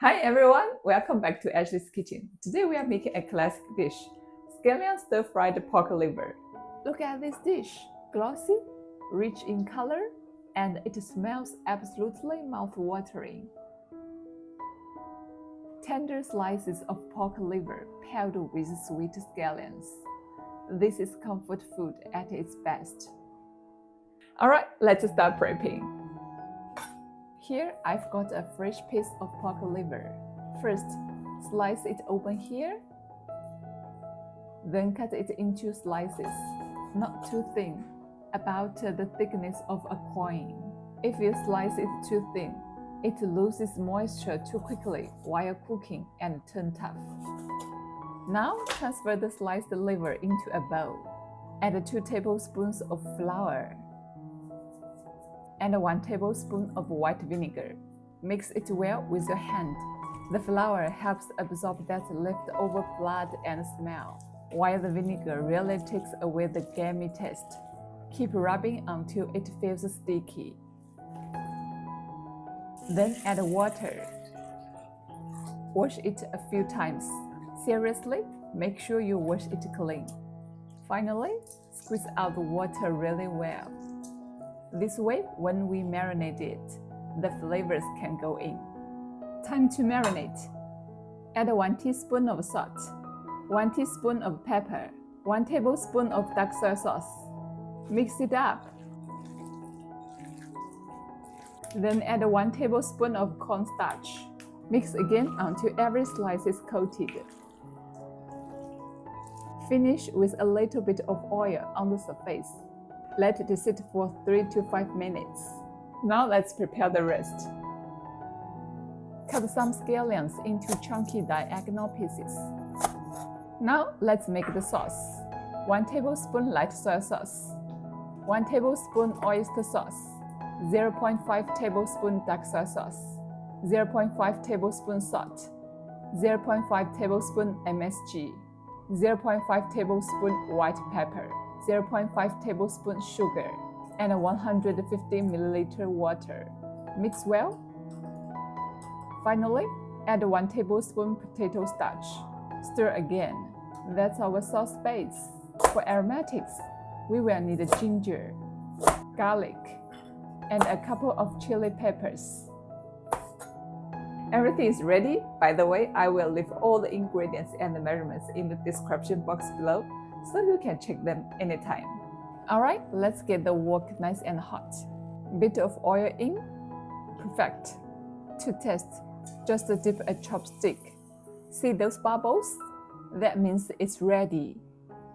Hi everyone, welcome back to Ashley's Kitchen. Today we are making a classic dish, scallion stir-fried pork liver. Look at this dish, glossy, rich in color, and it smells absolutely mouth-watering. Tender slices of pork liver paired with sweet scallions. This is comfort food at its best. Alright, let's start prepping. Here, I've got a fresh piece of pork liver. First, slice it open here. Then cut it into slices, not too thin, about the thickness of a coin. If you slice it too thin, it loses moisture too quickly while cooking and turns tough. Now, transfer the sliced liver into a bowl. Add 2 tablespoons of flour and 1 tablespoon of white vinegar. Mix it well with your hand. The flour helps absorb that leftover blood and smell, while the vinegar really takes away the gamey taste. Keep rubbing until it feels sticky. Then add water. Wash it a few times. Seriously, make sure you wash it clean. Finally, squeeze out the water really well. This way, when we marinate it, the flavors can go in. Time to marinate. Add 1 teaspoon of salt, 1 teaspoon of pepper, 1 tablespoon of dark soy sauce. Mix it up. Then add 1 tablespoon of cornstarch. Mix again until every slice is coated. Finish with a little bit of oil on the surface. Let it sit for 3 to 5 minutes. Now let's prepare the rest. Cut some scallions into chunky diagonal pieces. Now let's make the sauce. 1 tablespoon light soy sauce, 1 tablespoon oyster sauce, 0.5 tablespoon dark soy sauce, 0.5 tablespoon salt, 0.5 tablespoon MSG, 0.5 tablespoon white pepper, 0.5 tablespoon sugar, and 150 ml water. Mix well. Finally, add 1 tablespoon potato starch. Stir again. That's our sauce base. For aromatics, we will need ginger, garlic, and a couple of chili peppers. Everything is ready. By the way, I will leave all the ingredients and the measurements in the description box below, so you can check them anytime. Alright, let's get the wok nice and hot. Bit of oil in. Perfect. To test, just dip a chopstick. See those bubbles? That means it's ready.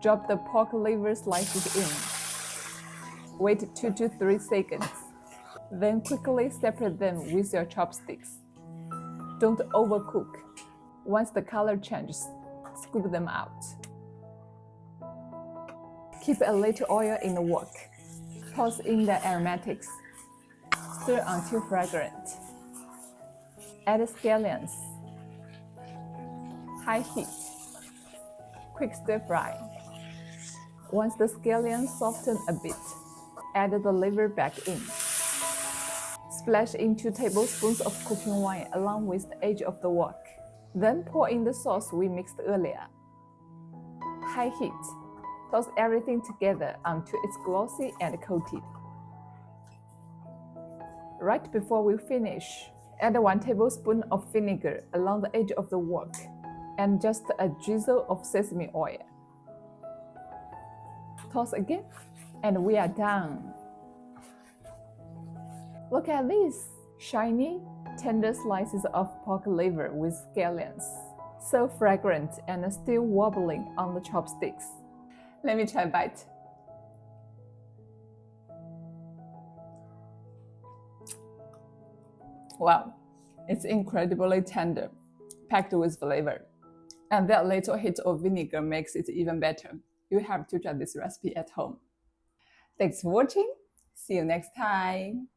Drop the pork liver slices in. Wait 2 to 3 seconds. Then quickly separate them with your chopsticks. Don't overcook. Once the color changes, scoop them out. Keep a little oil in the wok. Toss in the aromatics. Stir until fragrant. Add scallions. High heat. Quick stir fry. Once the scallions soften a bit, add the liver back in. Splash in 2 tablespoons of cooking wine along with the edge of the wok. Then pour in the sauce we mixed earlier. High heat. Toss everything together until it's glossy and coated. Right before we finish, add 1 tablespoon of vinegar along the edge of the wok and just a drizzle of sesame oil. Toss again, and we are done. Look at this! Shiny, tender slices of pork liver with scallions. So fragrant and still wobbling on the chopsticks. Let me try a bite. Wow, it's incredibly tender, packed with flavor. And that little hit of vinegar makes it even better. You have to try this recipe at home. Thanks for watching. See you next time.